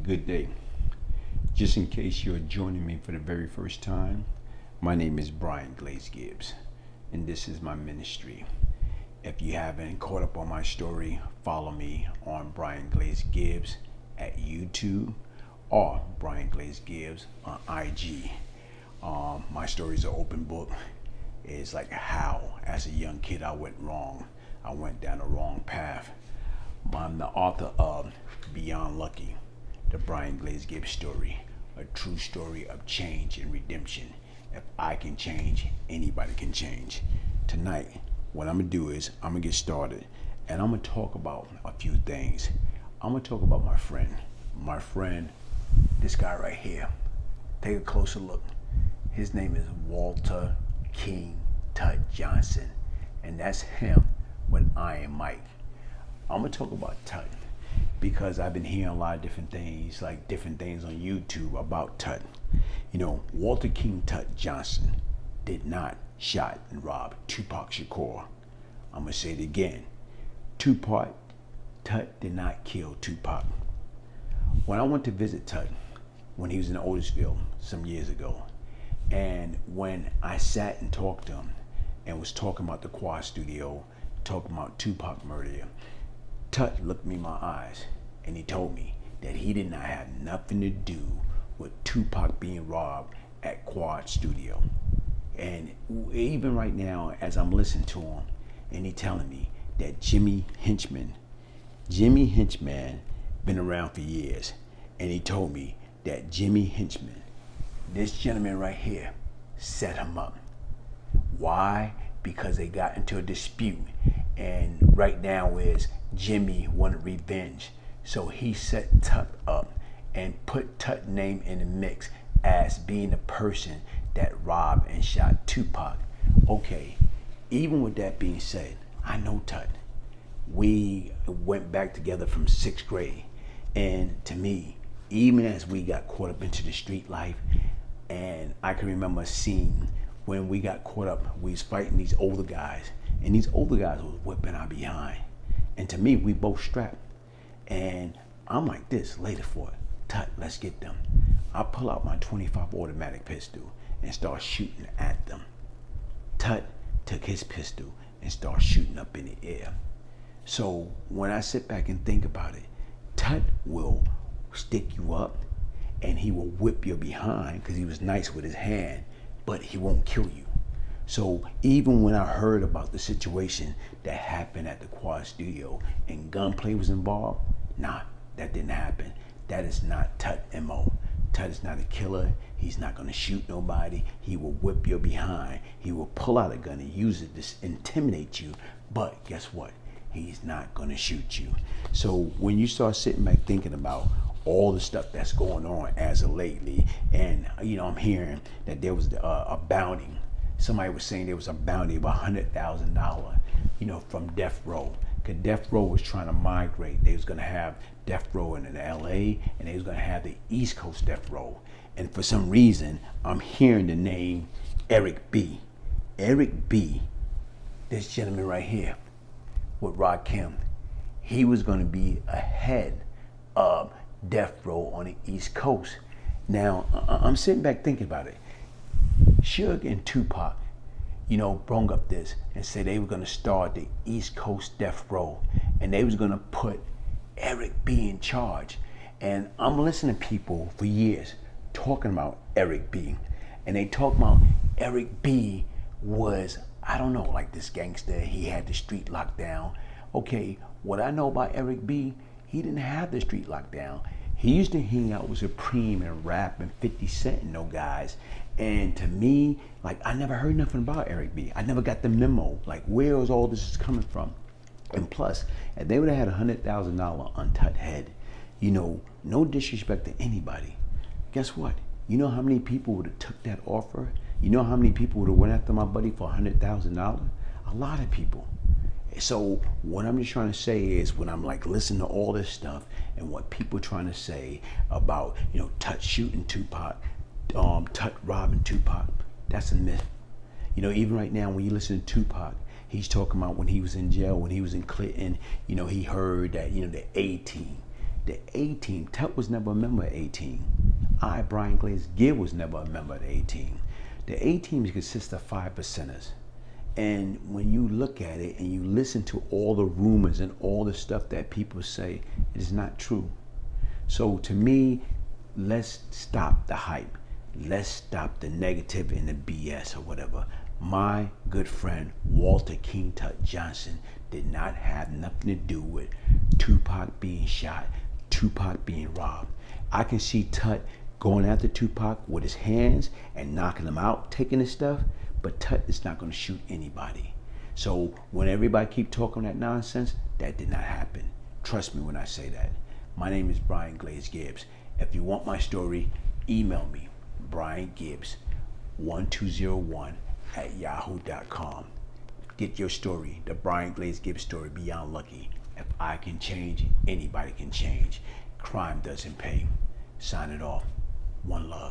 Good day. Just in case you're joining me for the very first time, my name is Glaze Gibbs, and this is my ministry. If you haven't caught up on my story, follow me on Glaze Gibbs at YouTube or Glaze Gibbs on IG. My story is an open book. It's like how, as a young kid, I went wrong. I went down the wrong path. I'm the author of Beyond Lucky, the Glaze Gibbs story, a true story of change and redemption. If I can change, anybody can change. Tonight, what I'm gonna do is I'm gonna get started, and I'm gonna talk about a few things. I'm gonna talk about my friend, this guy right here. Take a closer look. His name is Walter King Tut Johnson, and that's him when I am Mike. I'm gonna talk about Tut because I've been hearing a lot of different things on YouTube about Tut. You know, Walter King Tut Johnson did not shot and rob Tupac Shakur. I'm gonna say it again. Tut did not kill Tupac. When I went to visit Tut when he was in Otisville some years ago, and when I sat and talked to him and was talking about the Quad Studio, talking about Tupac murder, Tut looked me in my eyes and he told me that he did not have nothing to do with Tupac being robbed at Quad Studio. And even right now, as I'm listening to him, and he telling me that Jimmy Henchman been around for years, and he told me that Jimmy Henchman, this gentleman right here, set him up. Why? Because they got into a dispute, and right now is Jimmy wanted revenge, so he set Tut up and put Tut's name in the mix as being the person that robbed and shot Tupac. Okay, even with that being said, I know Tut. We went back together from 6th grade, and to me, even as we got caught up into the street life, and I can remember a scene when we got caught up, we was fighting these older guys, and these older guys was whipping our behind. And to me, we both strapped. And I'm like this, later for it. Tut, let's get them. I pull out my 25 automatic pistol and start shooting at them. Tut took his pistol and started shooting up in the air. So when I sit back and think about it, Tut will stick you up and he will whip your behind because he was nice with his hand, but he won't kill you. So even when I heard about the situation that happened at the Quad Studio and gunplay was involved, nah, that didn't happen. That is not Tut MO. Tut is not a killer. He's not gonna shoot nobody. He will whip your behind. He will pull out a gun and use it to intimidate you. But guess what? He's not gonna shoot you. So when you start sitting back thinking about all the stuff that's going on as of lately, and I'm hearing that there was a bounty. Somebody was saying there was a bounty of $100,000, from death row. Because death row was trying to migrate. They was gonna have death row in LA, and they was gonna have the East Coast death row. And for some reason, I'm hearing the name Eric B. Eric B, this gentleman right here with Rakim, he was gonna be ahead of death row on the East Coast. Now, I'm sitting back thinking about it. Suge and Tupac, brung up this and said they were going to start the East Coast death row, and they was going to put Eric B in charge. And I'm listening to people for years talking about Eric B, and they talk about Eric B was, I don't know, like this gangster. He had the street locked down. Okay, what I know about Eric B, he didn't have the street locked down. He used to hang out with Supreme and Rap and 50 Cent and those guys. And to me, I never heard nothing about Eric B. I never got the memo. Where was all this coming from? And plus, if they would have had $100,000 on Tut head, no disrespect to anybody. Guess what? You know how many people would have took that offer? You know how many people would have went after my buddy for $100,000? A lot of people. So what I'm just trying to say is, when I'm listening to all this stuff and what people are trying to say about, Tut shooting Tupac, Tut robbing Tupac, that's a myth. Even right now when you listen to Tupac, he's talking about when he was in jail, when he was in Clinton, he heard that, the A-team The A-Team, Tut was never a member of A-Team. I, Brian Glaze Gibbs, was never a member of the A-Team. The A-Team consists of 5%ers. And when you look at it and you listen to all the rumors and all the stuff that people say, it is not true. So to me, let's stop the hype. Let's stop the negative and the BS or whatever. My good friend Walter King Tut Johnson did not have nothing to do with Tupac being shot, Tupac being robbed. I can see Tut going after Tupac with his hands and knocking him out, taking his stuff, but Tut is not going to shoot anybody. So when everybody keep talking that nonsense, that did not happen. Trust me when I say that. My name is Brian Glaze Gibbs. If you want my story, email me, briangibbs1201@yahoo.com. Get your story, the Brian Glaze Gibbs story, beyond lucky. If I can change, anybody can change. Crime doesn't pay. Sign it off. One love.